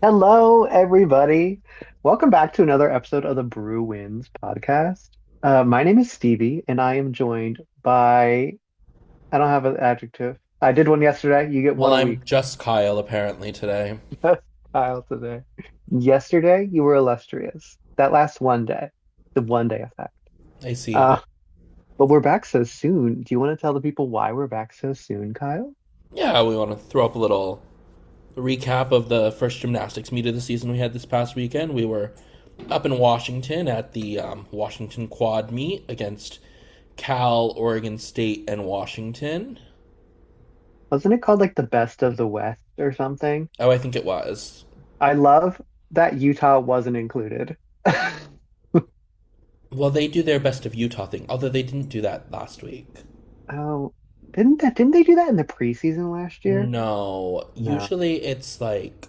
Hello, everybody. Welcome back to another episode of the Brew Wins podcast. My name is Stevie, and I am joined by, I don't have an adjective. I did one yesterday. You get one Well, a week. I'm just Kyle apparently today. Kyle today. Yesterday, you were illustrious. That last one day, the one day effect. I see. Uh, but we're back so soon. Do you want to tell the people why we're back so soon, Kyle? Yeah, we want to throw up a little recap of the first gymnastics meet of the season we had this past weekend. We were up in Washington at the Washington Quad meet against Cal, Oregon State, and Washington. Wasn't it called like the best of the West or something? Oh, I think it was. I love that Utah wasn't included. Well, they do their best of Utah thing, although they didn't do that last week. Oh, didn't they do that in the preseason last year? No, No. usually it's like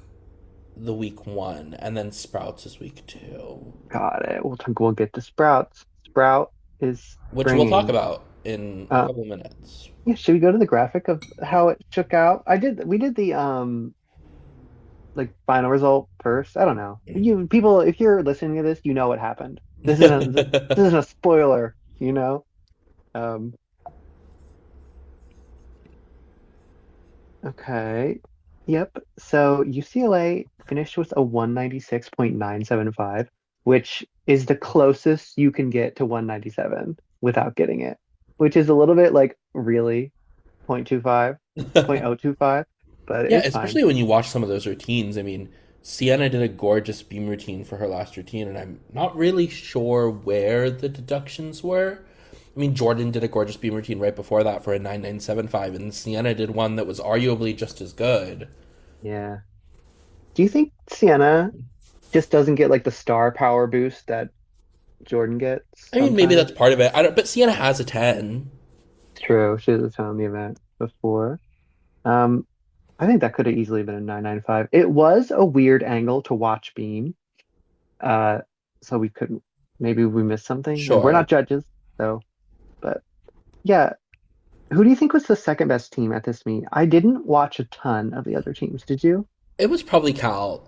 the week one, and then Sprouts is week two. Got it. We'll get to Sprouts. Sprout is Which we'll talk bringing. about in a Uh, couple minutes. yeah. Should we go to the graphic of how it shook out? We did the like final result first. I don't know. You people, if you're listening to this, you know what happened. This isn't a spoiler. You know. Um. Okay. Yep. So UCLA finished with a 196.975, which is the closest you can get to 197 without getting it, which is a little bit like really 0.25, 0.025, but Yeah, it's fine. especially when you watch some of those routines. I mean, Sienna did a gorgeous beam routine for her last routine, and I'm not really sure where the deductions were. I mean, Jordan did a gorgeous beam routine right before that for a 9975, and Sienna did one that was arguably just as good. Yeah. Do you think Sienna just doesn't get like the star power boost that Jordan gets I mean, maybe sometimes? that's part of it. I don't, but Sienna has a 10. True. She was on the event before. Um, I think that could have easily been a 995. It was a weird angle to watch beam. Uh, so we couldn't, maybe we missed something. And we're Sure. not judges, so, but yeah. Who do you think was the second best team at this meet? I didn't watch a ton of the other teams. Did you? It was probably Cal.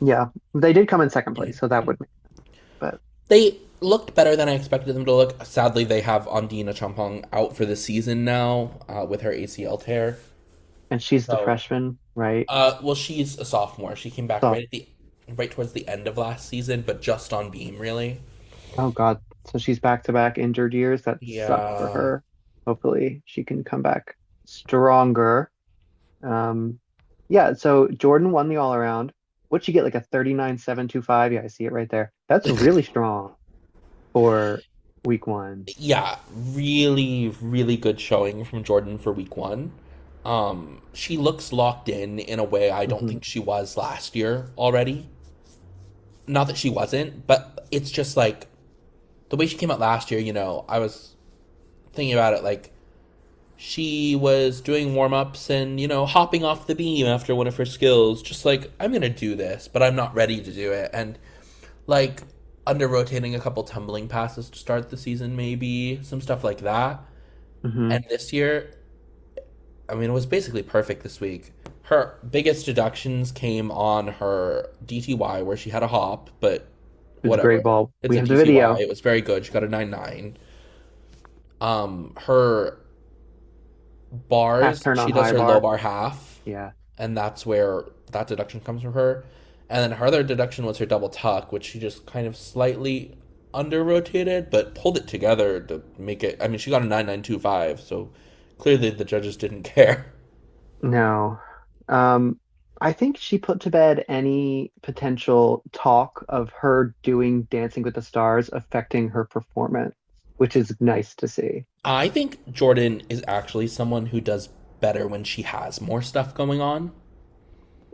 Yeah, they did come in second place, so that would make, but They looked better than I expected them to look. Sadly, they have Ondina Champong out for the season now with her ACL tear. and she's the So, freshman, right? well, she's a sophomore. She came back So, right towards the end of last season, but just on beam, really. oh God, so she's back to back injured years. That sucks for Yeah. her. Hopefully she can come back stronger. Um, yeah, so Jordan won the all around. What'd she get? Like a 39.725? Yeah, I see it right there. That's really strong for week one. Yeah, really, really good showing from Jordan for week one. She looks locked in a way I don't Hmm. think she was last year already. Not that she wasn't, but it's just like the way she came out last year, I was thinking about it like she was doing warm ups and, hopping off the beam after one of her skills, just like, I'm going to do this, but I'm not ready to do it. And like under rotating a couple tumbling passes to start the season, maybe some stuff like that. Hmm. And this year, I mean, it was basically perfect this week. Her biggest deductions came on her DTY, where she had a hop, but It was a great whatever. ball. It's We a have the DTY. video. It was very good. She got a 9.9. Her Half bars, turn on she does high her low bar. bar half, Yeah. and that's where that deduction comes from her. And then her other deduction was her double tuck, which she just kind of slightly under rotated, but pulled it together to make it. I mean, she got a 9925, so clearly the judges didn't care. No. Um, I think she put to bed any potential talk of her doing Dancing with the Stars affecting her performance, which is nice to see. I think Jordan is actually someone who does better when she has more stuff going on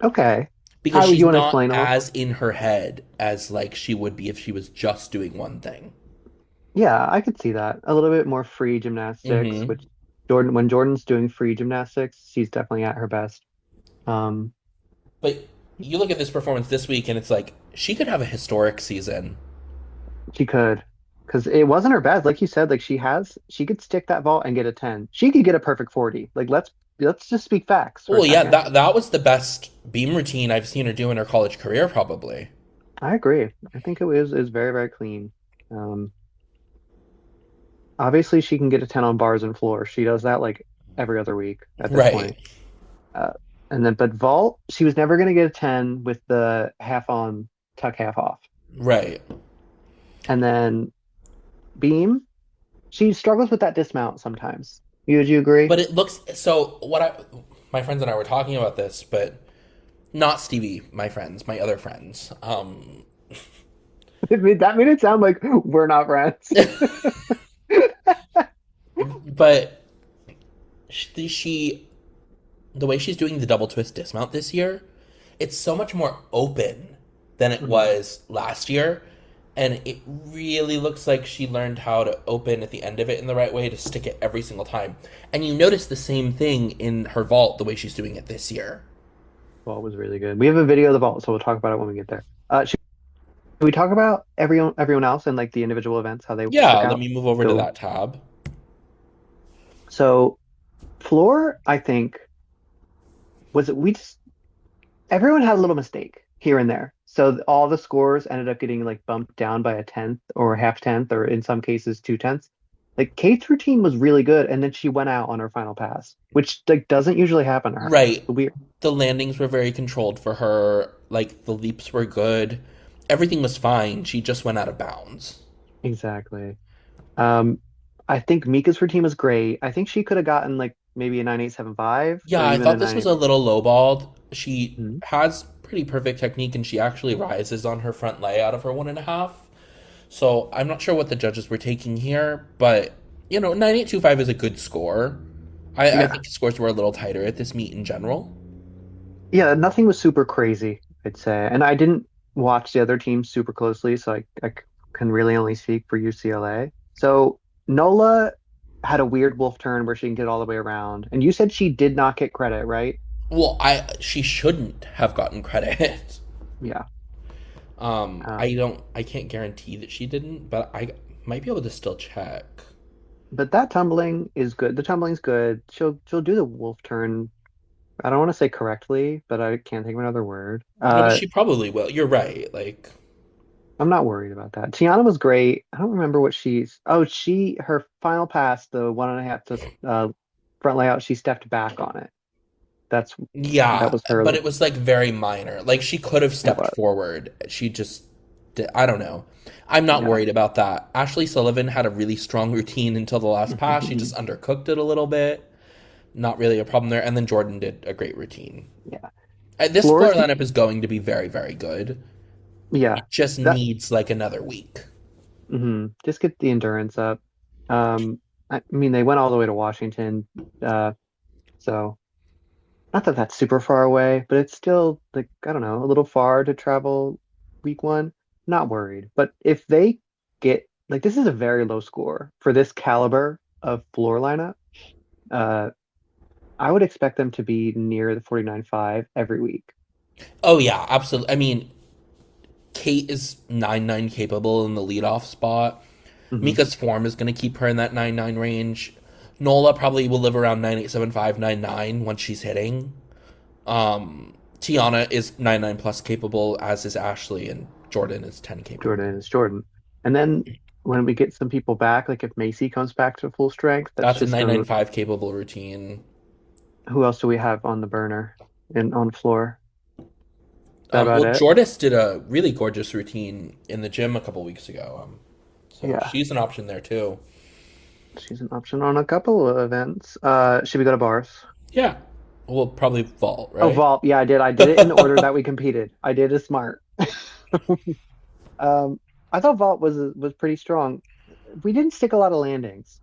Okay. because How would you she's want to not explain a little? as in her head as like she would be if she was just doing one thing. Yeah, I could see that. A little bit more free gymnastics, Hmm. which when Jordan's doing free gymnastics, she's definitely at her best. Um, But you look at this performance this week and it's like she could have a historic season. she could, because it wasn't her best. Like you said, like she could stick that vault and get a 10. She could get a perfect 40. Like let's just speak facts for a Well, yeah, second. that was the best beam routine I've seen her do in her college career, probably. I agree. I think it is very, very clean. Um, Obviously she can get a 10 on bars and floor. She does that like every other week at this Right, point. Uh, and then, but vault, she was never going to get a 10 with the half on, tuck half off. right. And then beam, she struggles with that dismount sometimes. Would you agree? But it looks so. My friends and I were talking about this, but not Stevie, my friends, my other friends. That made it sound like we're not friends. But she, the way she's doing the double twist dismount this year, it's so much more open than it Mhm. was last year. And it really looks like she learned how to open at the end of it in the right way to stick it every single time. And you notice the same thing in her vault, the way she's doing it this year. Vault was really good. We have a video of the vault, so we'll talk about it when we get there. Should we talk about everyone else and like the individual events, how they Yeah, shook let out? me move over to So, that tab. so floor, I think was it we just everyone had a little mistake here and there. So all the scores ended up getting like bumped down by a tenth or a half tenth, or in some cases 2/10. Like Kate's routine was really good, and then she went out on her final pass, which like doesn't usually happen to her. Right. Weird. The landings were very controlled for her. Like, the leaps were good. Everything was fine. She just went out of bounds. Exactly. Um, I think Mika's routine was great. I think she could have gotten like maybe a 9875 Yeah, or I even a thought this was a 98. little lowballed. She Mhm. has pretty perfect technique and she actually rises on her front lay out of her 1.5. So I'm not sure what the judges were taking here, but 9825 is a good score. I Yeah. think scores were a little tighter at this meet in general. Yeah, nothing was super crazy, I'd say. And I didn't watch the other teams super closely, so I can really only speak for UCLA. So Nola had a weird wolf turn where she can get all the way around. And you said she did not get credit, right? Well, she shouldn't have gotten credit. Yeah. I Um, don't. I can't guarantee that she didn't, but I might be able to still check. but that tumbling is good. The tumbling's good. She'll do the wolf turn. I don't want to say correctly, but I can't think of another word. No, but she probably will. You're right. Like, I'm not worried about that. Tiana was great. I don't remember what she's. Oh, her final pass, the 1.5 to front layout, she stepped back on it. That's that yeah, was her. but it was like very minor. Like, she could have It stepped was. forward. She just. I don't know. I'm not Yeah. worried about that. Ashley Sullivan had a really strong routine until the last pass. She just undercooked it a little bit. Not really a problem there. And then Jordan did a great routine. Yeah. This floor Floors. lineup is going to be very, very good. Yeah. It just That. needs like another week. Just get the endurance up. I mean, they went all the way to Washington, so not that that's super far away, but it's still like I don't know, a little far to travel week one. Not worried, but if they get like this is a very low score for this caliber of floor lineup. Uh, I would expect them to be near the 49.5 every week. Oh yeah, absolutely. I mean, Kate is 9-9 capable in the leadoff spot. Hmm. Mika's form is going to keep her in that 9-9 range. Nola probably will live around 9.875, 9.9 once she's hitting. Tiana is 9.9 plus capable, as is Ashley, and Jordan is 10 Jordan capable. is Jordan. And then when we get some people back, like if Macy comes back to full strength, that's That's a just gonna. 9.95 capable routine. Who else do we have on the burner and on the floor? Is that about Well, it? Jordis did a really gorgeous routine in the gym a couple weeks ago. So Yeah, she's an option there too. she's an option on a couple of events. Should we go to bars? Yeah, we'll probably vault, Oh, right? vault. Yeah, I did. I did it in the order that we competed. I did it smart. Um, I thought vault was pretty strong. We didn't stick a lot of landings,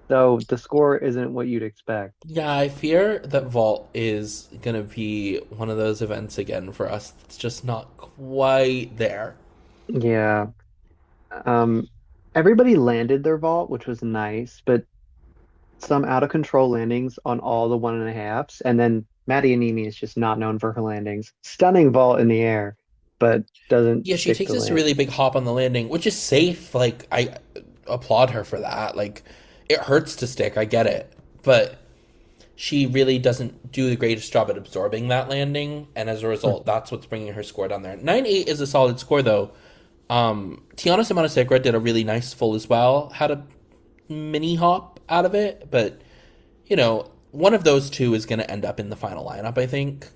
so the score isn't what you'd expect. Yeah, I fear that vault is gonna be one of those events again for us. It's just not quite there. Yeah. Um, Everybody landed their vault, which was nice, but some out of control landings on all the 1.5s. And then Maddie Animi is just not known for her landings. Stunning vault in the air, but doesn't Yeah, she stick takes the this land. really big hop on the landing, which is safe. Like, I applaud her for that. Like, it hurts to stick, I get it. But she really doesn't do the greatest job at absorbing that landing, and as a result, that's what's bringing her score down there. 9.8 is a solid score, though. Tiana Simona did a really nice full as well, had a mini hop out of it, but, one of those two is going to end up in the final lineup, I think.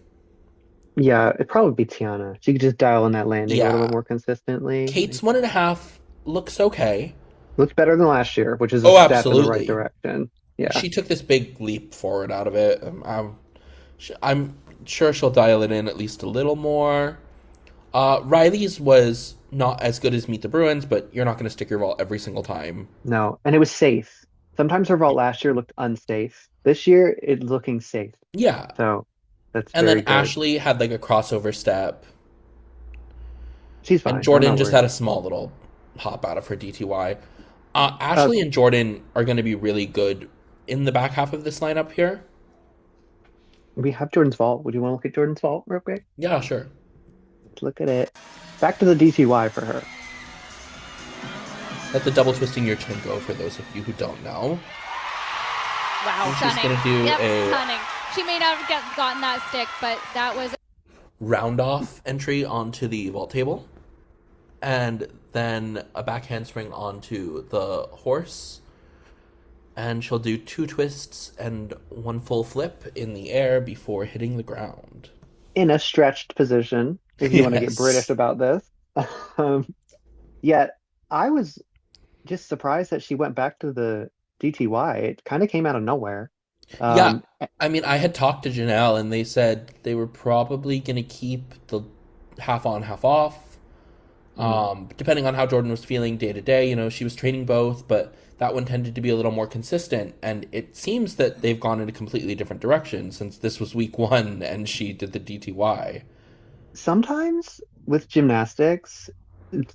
Yeah, it'd probably be Tiana. She could just dial in that landing a little bit Yeah. more consistently. Kate's 1.5 looks okay. Looks better than last year, which is a Oh, step in the right absolutely. direction. Yeah. She took this big leap forward out of it. I'm sure she'll dial it in at least a little more. Riley's was not as good as Meet the Bruins, but you're not going to stick your vault every single time. No, and it was safe. Sometimes her vault last year looked unsafe. This year, it's looking safe. Yeah. So that's And then very good. Ashley had like a crossover step, She's and fine. I'm Jordan not just worried. had a small little hop out of her DTY. Uh, Ashley and Jordan are going to be really good in the back half of this lineup here. we have Jordan's vault. Would you want to look at Jordan's vault real quick? Yeah, sure. Let's look at it. Back to the DTY for her. Let the double twisting your chin go for those of you who don't know. Wow, And she's stunning. going to do Yep, a stunning. She may not have gotten that stick, but that was round off entry onto the vault table, and then a back handspring onto the horse. And she'll do 2 twists and 1 full flip in the air before hitting the ground. In a stretched position, if you want to get British Yes. about this. Um, Yet I was just surprised that she went back to the DTY. It kind of came out of nowhere. Yeah. Um, I mean, I had talked to Janelle, and they said they were probably going to keep the half on, half off. mm, Depending on how Jordan was feeling day to day, she was training both, but that one tended to be a little more consistent. And it seems that they've gone in a completely different direction since this was week 1 and she did the DTY. Sometimes with gymnastics,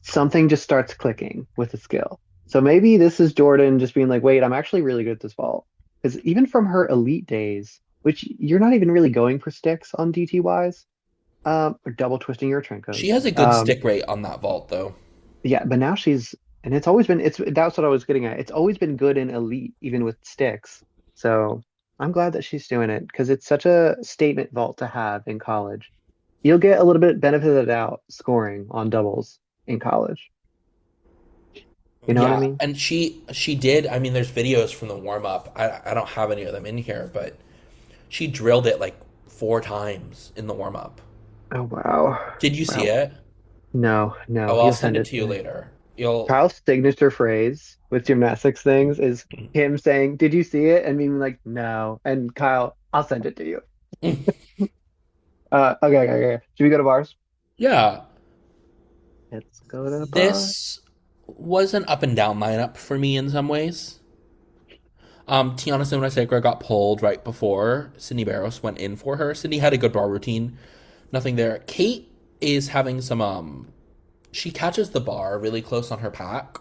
something just starts clicking with a skill. So maybe this is Jordan just being like, wait, I'm actually really good at this vault. Because even from her elite days, which you're not even really going for sticks on DTYs, or double twisting your She trinkos. has a good stick rate on that vault, though. Yeah, but now and it's always been, that's what I was getting at. It's always been good in elite, even with sticks. So I'm glad that she's doing it because it's such a statement vault to have in college. You'll get a little bit benefit of the doubt scoring on doubles in college. You know what I Yeah, mean? and she did. I mean, there's videos from the warm up. I don't have any of them in here, but she drilled it like 4 times in the warm up. Oh wow. Did you see Wow. it? No, no, Oh, I'll you'll send send it it to to you me. later. You'll. Kyle's signature phrase with gymnastics things is him saying, "Did you see it?" and being like, "No." And Kyle, I'll send it to you. Okay, okay, okay. Should we go to bars? Yeah, Let's go to bar. this was an up and down lineup for me in some ways. Tiana Simona got pulled right before Sydney Barros went in for her. Sydney had a good bar routine, nothing there. Kate is having some. She catches the bar really close on her pack,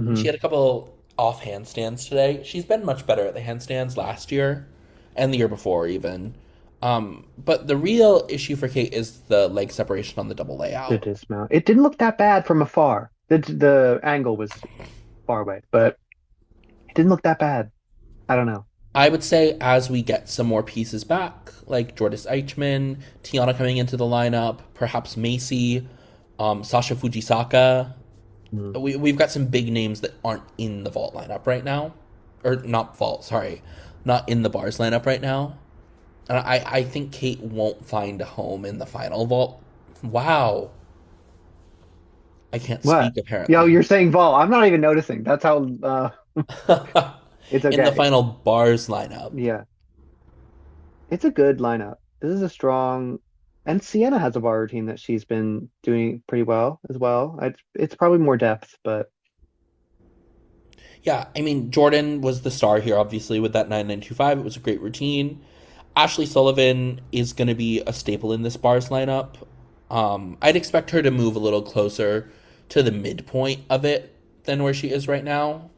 and she Hmm. had a couple off handstands today. She's been much better at the handstands last year and the year before, even. But the real issue for Kate is the leg separation on the double The layout. dismount. It didn't look that bad from afar. The angle was far away, but it didn't look that bad. I don't know. I would say as we get some more pieces back, like Jordis Eichmann, Tiana coming into the lineup, perhaps Macy, Sasha Fujisaka, Mm. we've got some big names that aren't in the vault lineup right now. Or not vault, sorry. Not in the bars lineup right now. And I think Kate won't find a home in the final vault. Wow. I can't What? speak Yo, apparently. you're saying Vol. I'm not even noticing. That's how it's In the okay. final bars lineup. Yeah. It's a good lineup. This is a strong, and Sienna has a bar routine that she's been doing pretty well as well. It's probably more depth, but Yeah, I mean, Jordan was the star here, obviously, with that 9925. It was a great routine. Ashley Sullivan is going to be a staple in this bars lineup. I'd expect her to move a little closer to the midpoint of it than where she is right now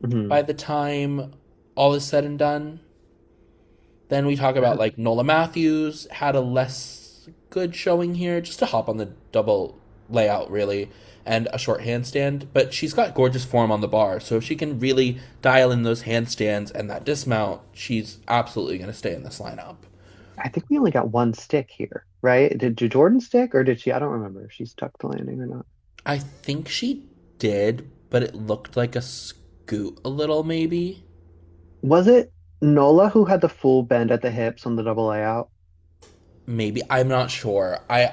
mhm. by the time all is said and done. Then we talk about like Nola Matthews had a less good showing here, just to hop on the double layout really, and a short handstand. But she's got gorgeous form on the bar, so if she can really dial in those handstands and that dismount, she's absolutely going to stay in this lineup. I think we only got one stick here, right? Did Jordan stick or did she? I don't remember if she stuck the landing or not. I think she did, but it looked like a scoot a little, maybe. Was it Nola who had the full bend at the hips on the double layout? Maybe I'm not sure. I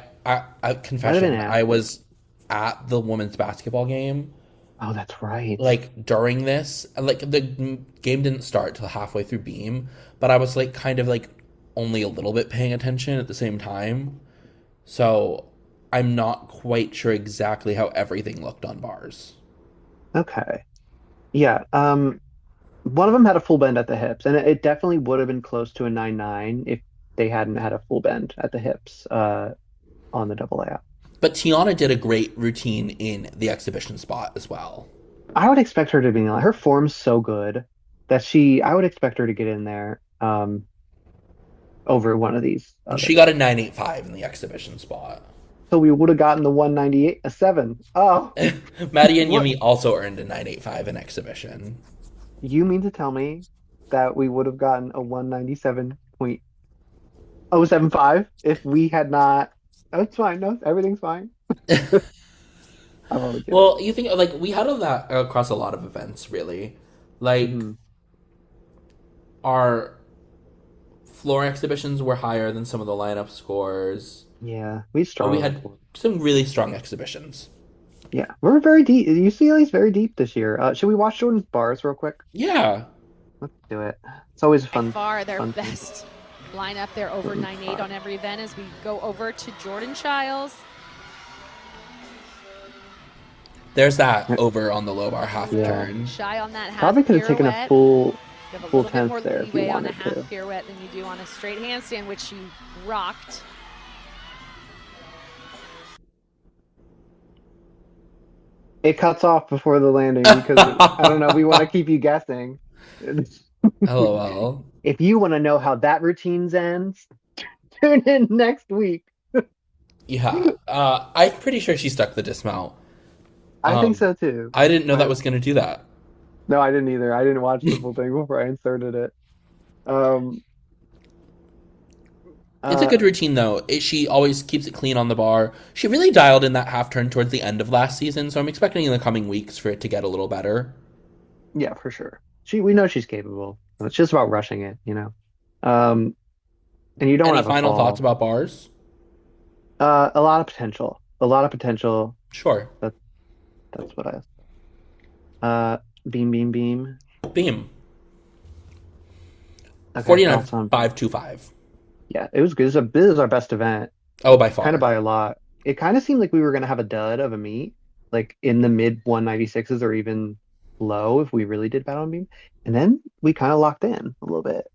Might have been confession. I after. was at the women's basketball game Oh, that's right. like during this. Like the game didn't start till halfway through Beam, but I was like kind of like only a little bit paying attention at the same time. So I'm not quite sure exactly how everything looked on bars. Okay. Yeah. One of them had a full bend at the hips, and it definitely would have been close to a 9-9 if they hadn't had a full bend at the hips on the double layout. But Tiana did a great routine in the exhibition spot as well. I would expect her to be her form's so good that I would expect her to get in there over one of these She others. got a 985 in the exhibition spot. So we would have gotten the 198, a 7. Oh, Maddie and what? Yumi also earned a 985 in exhibition. You mean to tell me that we would have gotten a 197.075 if we had not? Oh, it's fine. No, everything's fine. I'm only kidding. Well, you think like we had all that across a lot of events, really. Like Hmm. our floor exhibitions were higher than some of the lineup scores, Yeah, we but we struggled had before. some really strong exhibitions. Yeah, we're very deep. UCLA is very deep this year. Should we watch Jordan's bars real quick? Yeah, Let's do it. It's always a By fun, far their fun thing. best lineup. They're over Jordan's 9.8 bar. on every event as we go over to Jordan Chiles. there's that over on the low bar half Yeah, turn. Shy on that half probably could have taken a pirouette. You have a full little bit more tenth there if you leeway on a wanted half to. pirouette than you do on a straight handstand, which she rocked. It cuts off before the landing because I don't know. We want to keep you guessing. LOL. If you want to know how that routine ends, tune in next week. Yeah, I'm pretty sure she stuck the dismount. I think Um, so too. I didn't know that I, was going to do that. no, I didn't either. I didn't watch the full thing before I inserted it. Um, It's a uh, good routine though. She always keeps it clean on the bar. She really dialed in that half turn towards the end of last season, so I'm expecting in the coming weeks for it to get a little better. yeah, for sure. We know she's capable. It's just about rushing it. Um, and you don't want Any to have a final thoughts fall. about bars? A lot of potential. A lot of potential. Sure. That that's what I. Uh, beam, beam, beam. Beam. Okay, thoughts on beam. 49.525. Yeah, it was good. This is our best event, Oh, by kind of far. by a lot. It kind of seemed like we were gonna have a dud of a meet, like in the mid 196s or even low if we really did bad on beam. And then we kind of locked in a little bit.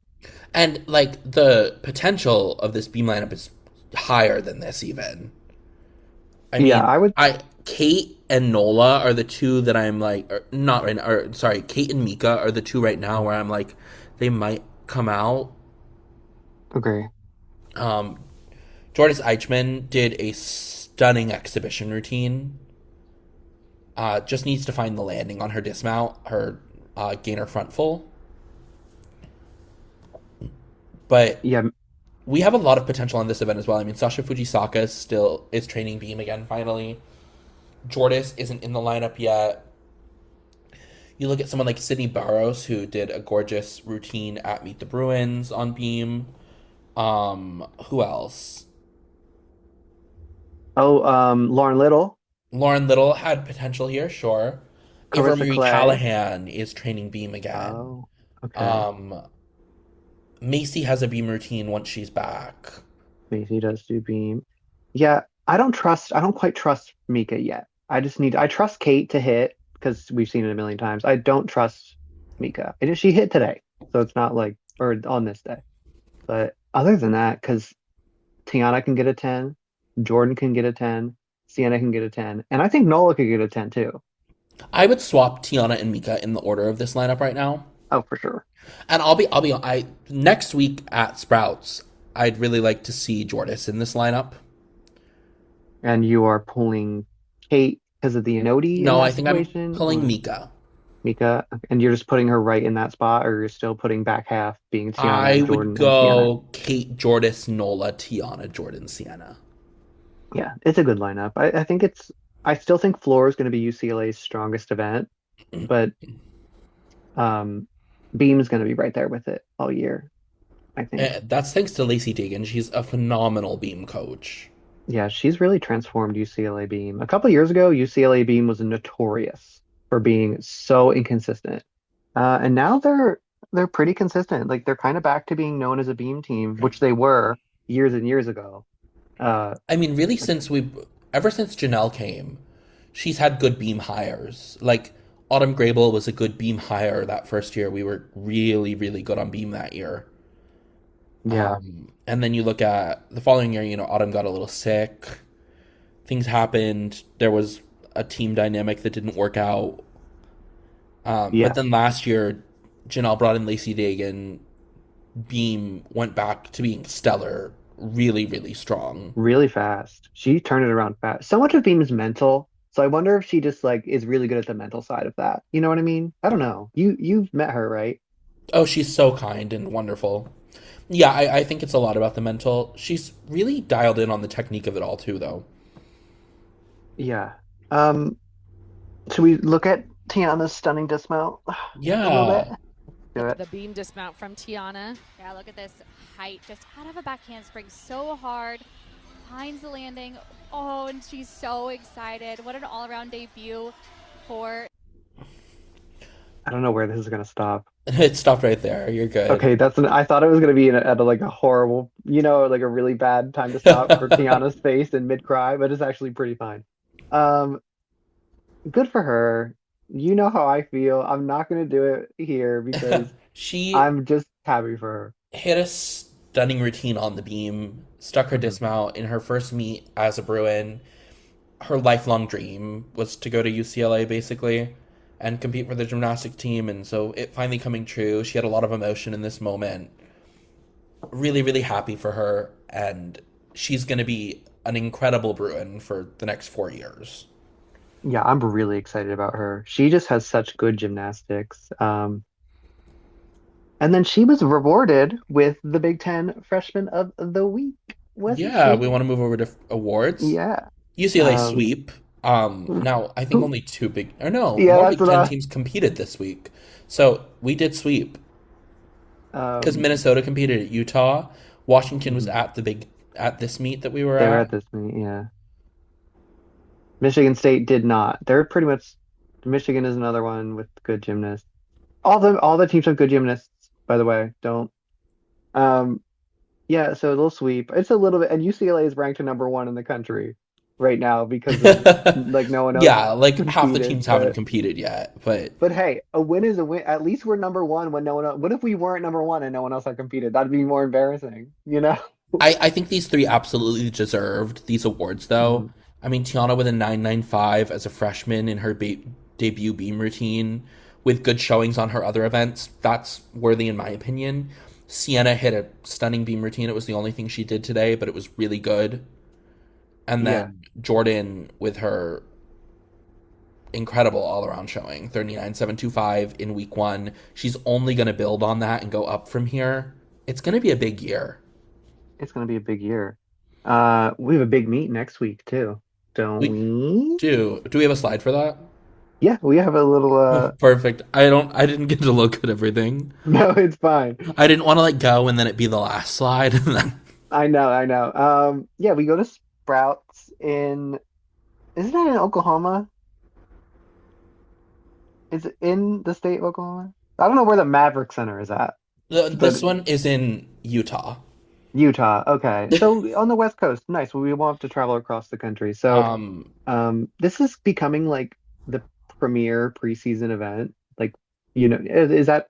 And like the potential of this beam lineup is higher than this even. I Yeah, mean, I would. I Kate and Nola are the two that I'm like, or not right now. Or sorry, Kate and Mika are the two right now where I'm like, they might come out. Agree. Um, Jordis Eichmann did a stunning exhibition routine. Just needs to find the landing on her dismount, her gainer front full. But Yeah, we have a lot of potential on this event as well. I mean, Sasha Fujisaka still is training beam again. Finally, Jordis isn't in the lineup yet. You look at someone like Sydney Barros, who did a gorgeous routine at Meet the Bruins on beam. Who else? oh, Lauren Little, Lauren Little had potential here, sure. Ava Carissa Marie Clay. Callahan is training beam again. Oh, okay. Um, Macy has a beam routine once she's back. Macy does do beam. Yeah, I don't quite trust Mika yet. I trust Kate to hit because we've seen it a million times. I don't trust Mika. She hit today, so it's not like, or on this day. But other than that, because Tiana can get a 10, Jordan can get a 10, Sienna can get a 10, and I think Nola could get a 10 too. I would swap Tiana and Mika in the order of this lineup right now. Oh, for sure. And I next week at Sprouts, I'd really like to see Jordis in this lineup. And you are pulling Kate because of the Inoti in No, I that think I'm situation, pulling or Mika. Mika, and you're just putting her right in that spot, or you're still putting back half being I Tiana, would Jordan, and Sienna. go Kate, Jordis, Nola, Tiana, Jordan, Sienna. Yeah, it's a good lineup. I think I still think floor is going to be UCLA's strongest event, but um, beam is going to be right there with it all year, I think. That's thanks to Lacey Dagan. She's a phenomenal beam coach. Yeah, she's really transformed UCLA beam. A couple years ago, UCLA beam was notorious for being so inconsistent. And now they're pretty consistent. Like they're kind of back to being known as a beam team, which they were years and years ago. Uh, I mean, really, ever since Janelle came, she's had good beam hires. Like Autumn Grable was a good beam hire that first year. We were really, really good on beam that year. yeah, And then you look at the following year, Autumn got a little sick. Things happened. There was a team dynamic that didn't work out. But yeah, then last year, Janelle brought in Lacey Dagan. Beam went back to being stellar, really, really strong. really fast. She turned it around fast. So much of beam is mental. So I wonder if she just like is really good at the mental side of that. You know what I mean? I don't know. You've met her, right? Oh, she's so kind and wonderful. Yeah, I think it's a lot about the mental. She's really dialed in on the technique of it all, too, though. Yeah. Um, should we look at Tiana's stunning dismount a little bit? Yeah. Do it. The beam dismount from Tiana. Yeah, look at this height. Just out of a back handspring so hard. Finds the landing. Oh, and she's so excited. What an all-around debut for. I don't know where this is gonna stop. It stopped right there. You're good. Okay, I thought it was gonna be at like a horrible, like a really bad time to stop for Tiana's face in mid cry, but it's actually pretty fine. Um, Good for her. You know how I feel. I'm not gonna do it here because She I'm just happy for her. hit a stunning routine on the beam, stuck her Mhm. dismount in her first meet as a Bruin. Her lifelong dream was to go to UCLA, basically, and compete for the gymnastic team, and so it finally coming true. She had a lot of emotion in this moment. Really, really happy for her, and she's going to be an incredible Bruin for the next 4 years. Yeah, I'm really excited about her. She just has such good gymnastics. And then she was rewarded with the Big Ten Freshman of the Week, wasn't Yeah, we she? want to move over to awards. Yeah. UCLA Um, sweep. Now I think who- only two big, or no, yeah, more that's Big what Ten teams competed this week. So we did sweep because um Minnesota competed at Utah. Washington was mhm. at this meet that we were They were at. at this meet, yeah. Michigan State did not. They're pretty much Michigan is another one with good gymnasts. All the teams have good gymnasts, by the way. Don't um Yeah, so they'll sweep. It's a little bit, and UCLA is ranked to number one in the country right now because of like no one else Yeah, like half the competed. teams haven't competed yet, but But hey, a win is a win. At least we're number one when no one else. What if we weren't number one and no one else had competed? That'd be more embarrassing, you know? I think these three absolutely deserved these awards, though. Mhm. I mean, Tiana with a 995 as a freshman in her debut beam routine with good showings on her other events. That's worthy, in my opinion. Sienna hit a stunning beam routine. It was the only thing she did today, but it was really good. And Yeah, then Jordan with her incredible all around showing 39.725 in week one. She's only going to build on that and go up from here. It's going to be a big year. it's gonna be a big year. We have a big meet next week too, don't We we? do we have a slide for that? Yeah, we have a little. Perfect. I didn't get to look at everything. No, it's fine. I didn't want to like go and then it be the last slide and then I know. Yeah, we go to Sprouts in. Isn't that in Oklahoma? Is it in the state of Oklahoma? I don't know where the Maverick Center is at, this but one is in Utah. Utah. Okay, so on the West Coast, nice. Well, we won't have to travel across the country. So, Um this is becoming like the premier preseason event. Like, is that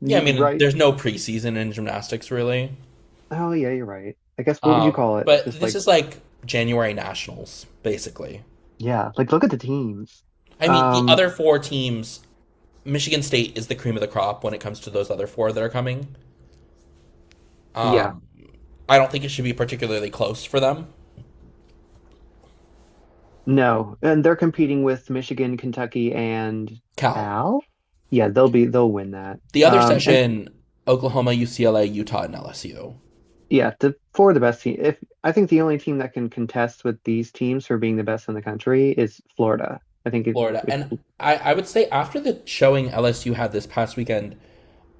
yeah, I mean right? there's no preseason in gymnastics really. Oh yeah, you're right. I guess what would you call it? But Just this like is like January nationals basically. yeah, like look at the teams. I mean the Um, other four teams Michigan State is the cream of the crop when it comes to those other four that are coming. yeah, Um, I don't think it should be particularly close for them. No, and they're competing with Michigan, Kentucky, and Cal. Cal. Yeah, they'll win that. The other And session, Oklahoma, UCLA, Utah, and LSU. yeah, the four of the best team. If I think the only team that can contest with these teams for being the best in the country is Florida. I think Florida. if And I would say after the showing LSU had this past weekend,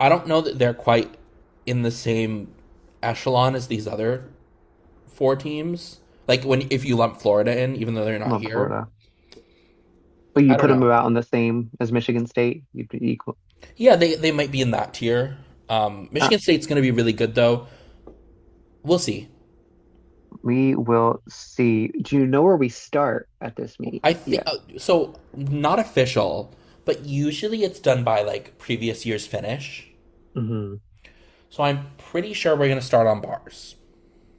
I don't know that they're quite in the same echelon as these other four teams. Like when if you lump Florida in, even though they're not not here. Florida, but you I don't put them know. about on the same as Michigan State, you'd be equal. Yeah, they might be in that tier. Uh, Michigan State's going to be really good though. We'll see. we will see. Do you know where we start at this meet? I think Yeah. so. Not official, but usually it's done by like previous year's finish. Hmm. So I'm pretty sure we're going to start on bars.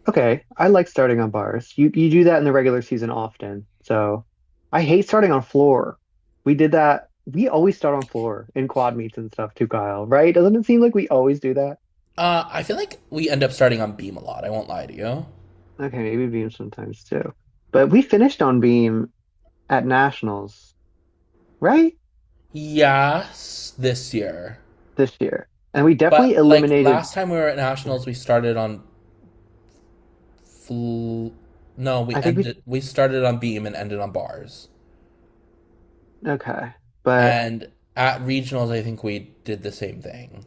Okay, I like starting on bars. You do that in the regular season often. So I hate starting on floor. We did that. We always start on floor in quad meets and stuff too, Kyle, right? Doesn't it seem like we always do that? I feel like we end up starting on beam a lot. I won't lie to you. Okay, maybe beam sometimes too. But we finished on beam at nationals, right? Yes, this year. This year. And we definitely But like eliminated. last time we were at nationals, we started on fl- no, I think we we started on beam and ended on bars. okay. But And at regionals, I think we did the same thing.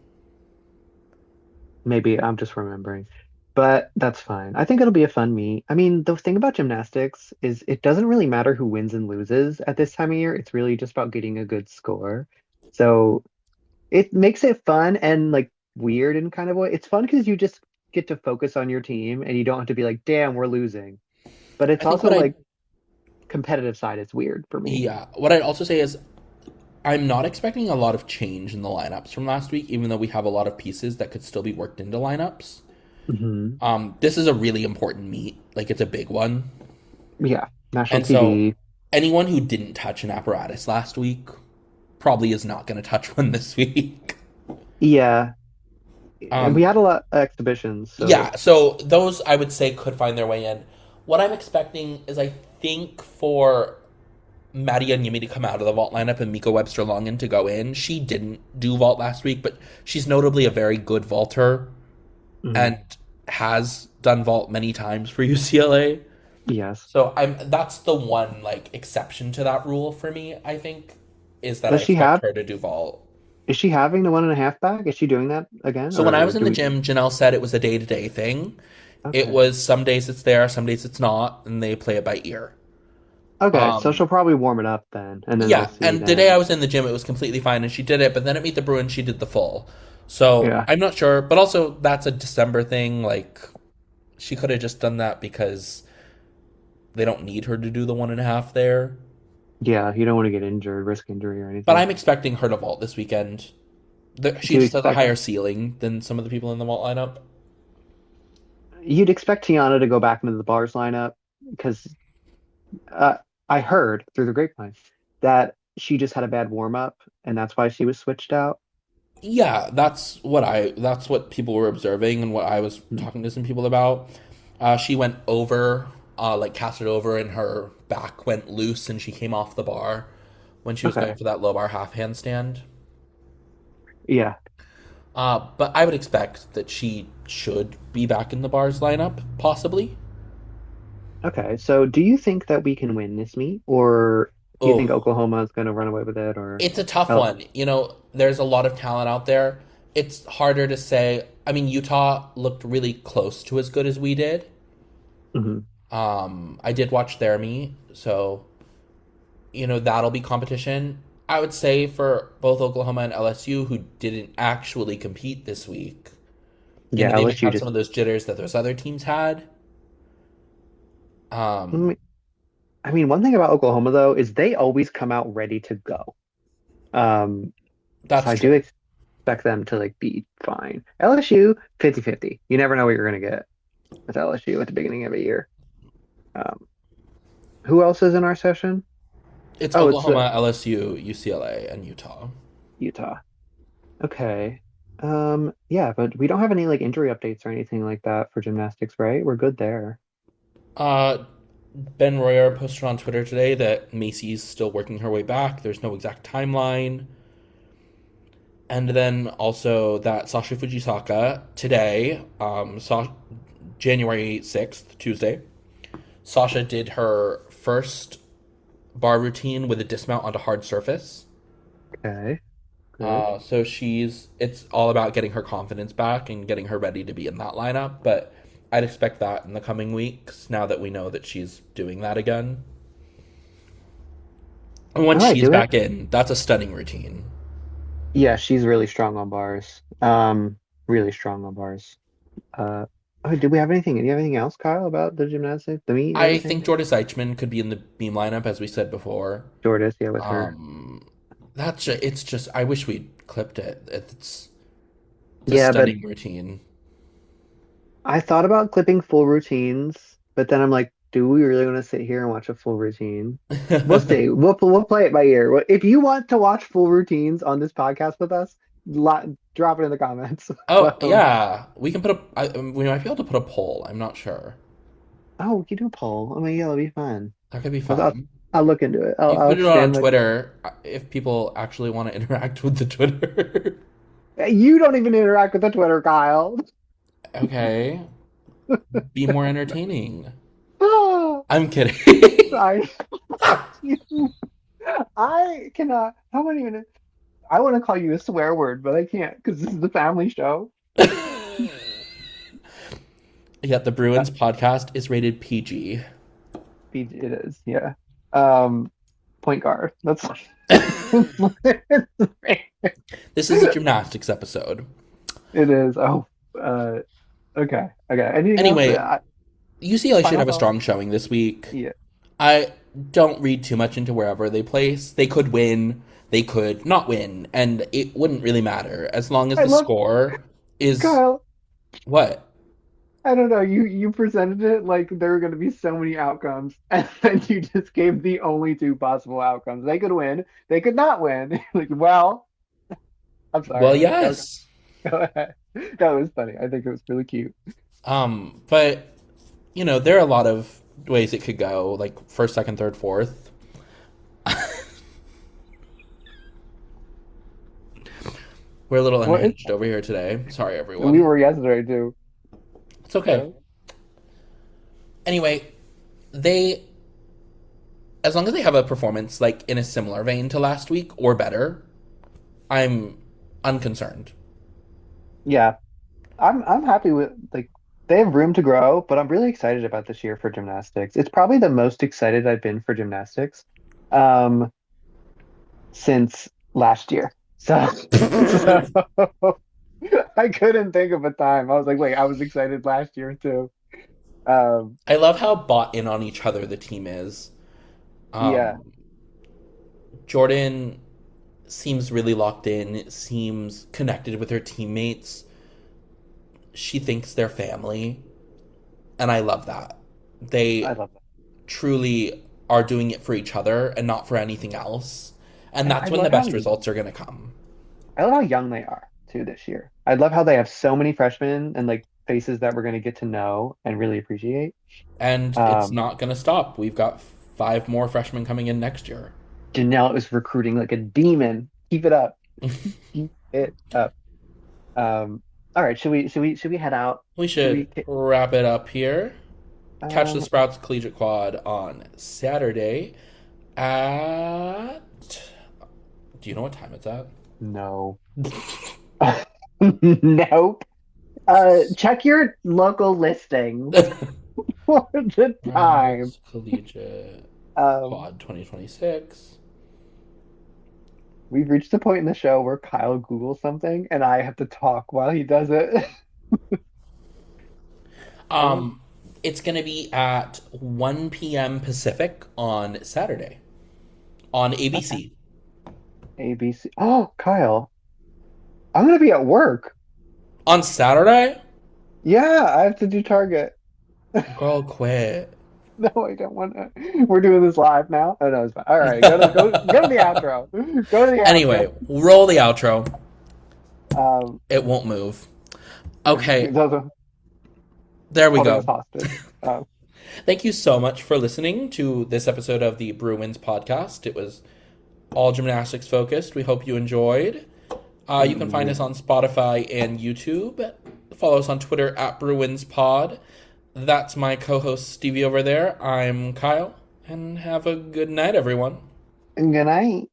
maybe I'm just remembering. But that's fine. I think it'll be a fun meet. I mean, the thing about gymnastics is it doesn't really matter who wins and loses at this time of year. It's really just about getting a good score. So it makes it fun and like weird in kind of a way. It's fun because you just get to focus on your team and you don't have to be like, damn, we're losing. But I it's think also like competitive side is weird for me. yeah, what I'd also say is I'm not expecting a lot of change in the lineups from last week, even though we have a lot of pieces that could still be worked into lineups. Hmm. This is a really important meet. Like it's a big one. Yeah, national And so TV. anyone who didn't touch an apparatus last week probably is not going to touch one this week. Yeah, and we Um, had a lot of exhibitions, so yeah, so those I would say could find their way in. What I'm expecting is I think for Maddie and Yumi to come out of the vault lineup and Mika Webster Longen to go in. She didn't do vault last week, but she's notably a very good vaulter mhm. and has done vault many times for UCLA. Yes. So I'm that's the one like exception to that rule for me, I think, is that I Does she expect have? her to do vault. Is she having the 1.5 bag? Is she doing that again, So when I or was in do the we? gym, Janelle said it was a day to day thing. It Okay. was some days it's there, some days it's not, and they play it by ear. Okay, so Um, she'll probably warm it up then, and then we'll yeah, see and the day I then. was in the gym, it was completely fine, and she did it. But then at Meet the Bruins, she did the full. So Yeah. I'm not sure, but also that's a December thing. Like she could have just done that because they don't need her to do the 1.5 there. Yeah, you don't want to get injured, risk injury or But anything. I'm expecting her to vault this weekend. She Do you just has a expect higher ceiling than some of the people in the vault lineup. you'd expect Tiana to go back into the bars lineup because uh, I heard through the grapevine that she just had a bad warm up and that's why she was switched out. Yeah, that's what people were observing and what I was Hmm. talking to some people about. She went over, like casted over, and her back went loose, and she came off the bar when she was going Okay. for that low bar half handstand. Yeah. But I would expect that she should be back in the bars lineup, possibly. Okay. So do you think that we can win this meet, or do you think Oh, Oklahoma is going to run away with it, or it's a tough oh, one. You know, there's a lot of talent out there. It's harder to say. I mean, Utah looked really close to as good as we did. mhm. I did watch their meet, so that'll be competition. I would say for both Oklahoma and LSU, who didn't actually compete this week, Yeah, they might LSU have just some of those jitters that those other teams had. Um, mm, I mean, one thing about Oklahoma though is they always come out ready to go. Um, so that's I true. do expect them to like be fine. LSU 50-50. You never know what you're going to get with LSU at the beginning of a year. Um, who else is in our session? It's Oh, it's Oklahoma, LSU, UCLA, and Utah. Utah. Okay. Yeah, but we don't have any like injury updates or anything like that for gymnastics, right? We're good there. Uh, Ben Royer posted on Twitter today that Macy's still working her way back. There's no exact timeline. And then also that Sasha Fujisaka today, January 6th, Tuesday, Sasha did her first bar routine with a dismount onto hard surface. Okay, good. So it's all about getting her confidence back and getting her ready to be in that lineup. But I'd expect that in the coming weeks now that we know that she's doing that again. And All once right, she's do it. back in, that's a stunning routine. Yeah, she's really strong on bars. Really strong on bars. Uh, oh, did we have anything? Do you have anything else, Kyle, about the gymnastics, the meet and I everything? think Jordan Eichmann could be in the beam lineup, as we said before. Jordas, yeah, with her. Um, it's just I wish we'd clipped it. It's a Yeah, but stunning routine. I thought about clipping full routines, but then I'm like, do we really want to sit here and watch a full routine? We'll see. We'll play it by ear. If you want to watch full routines on this podcast with us, drop it in the comments. Oh Um, yeah, we can we might be able to put a poll. I'm not sure. oh, we can do a poll. Oh my, yeah, that'll be fun. That could be I'll, I'll, fun. I'll look into it. You can I'll put it on expand my. Twitter if people actually want to interact with the Twitter. You don't even interact with the Twitter, Kyle. Okay, be more entertaining. Ah, I'm kidding. I, I cannot. How many minutes? I want to call you a swear word, but I can't because this is the family show. Yeah, the Uh, Bruins podcast is rated PG. it is, yeah. Point guard. That's This is a gymnastics episode. it is. Oh, uh, okay. Okay. Anything else? Anyway, UCLA should Final have a thought. strong showing this week. Yeah. I don't read too much into wherever they place. They could win, they could not win, and it wouldn't really matter as long as I the love score is Kyle. what? I don't know. You presented it like there were going to be so many outcomes, and then you just gave the only two possible outcomes. They could win. They could not win. Like, well, I'm Well, sorry. Go, yes. go ahead. That was funny. I think it was really cute. But there are a lot of ways it could go, like first, second, third, fourth. We're a little What? unhinged over here today. Sorry, We everyone. were yesterday too. It's okay. So, Anyway, they as long as they have a performance like in a similar vein to last week or better, I'm unconcerned. yeah, I'm happy with like they have room to grow, but I'm really excited about this year for gymnastics. It's probably the most excited I've been for gymnastics um since last year. So so I couldn't think of a time. I was like, wait, I was excited last year too. Um I love how bought in on each other the team is. yeah, Um, Jordan seems really locked in, seems connected with her teammates. She thinks they're family, and I love that. I They love that. truly are doing it for each other and not for anything else. And And that's when the best results are going to come. I love how young they are too this year. I love how they have so many freshmen and like faces that we're going to get to know and really appreciate. And it's Um, not going to stop. We've got 5 more freshmen coming in next year. Janelle is recruiting like a demon. Keep it up. Keep it up. All right, should we head out? We Should we should wrap it up here. Catch the um Sprouts Collegiate Quad on Saturday at. Do you know what time it's at? no. Nope. Check your local listings for the time. Sprouts Collegiate Um, Quad 2026. we've reached a point in the show where Kyle Googles something and I have to talk while he does it. Um, Um, it's going to be at 1 p.m. Pacific on Saturday on okay. ABC. ABC. Oh, Kyle, I'm gonna be at work. On Saturday? Yeah, I have to do Target. Girl, quit. No, I don't want to. We're doing this live now. Oh no, it's fine. All right, go to the outro. Go to the outro. Anyway, roll the outro. Um, It won't move. yeah, Okay, those are there we holding us go. hostage. Thank you so much for listening to this episode of the Bruins podcast. It was all gymnastics focused. We hope you enjoyed. You can find us on Spotify and YouTube. Follow us on Twitter at BruinsPod. That's my co-host Stevie over there. I'm Kyle, and have a good night, everyone. Good night.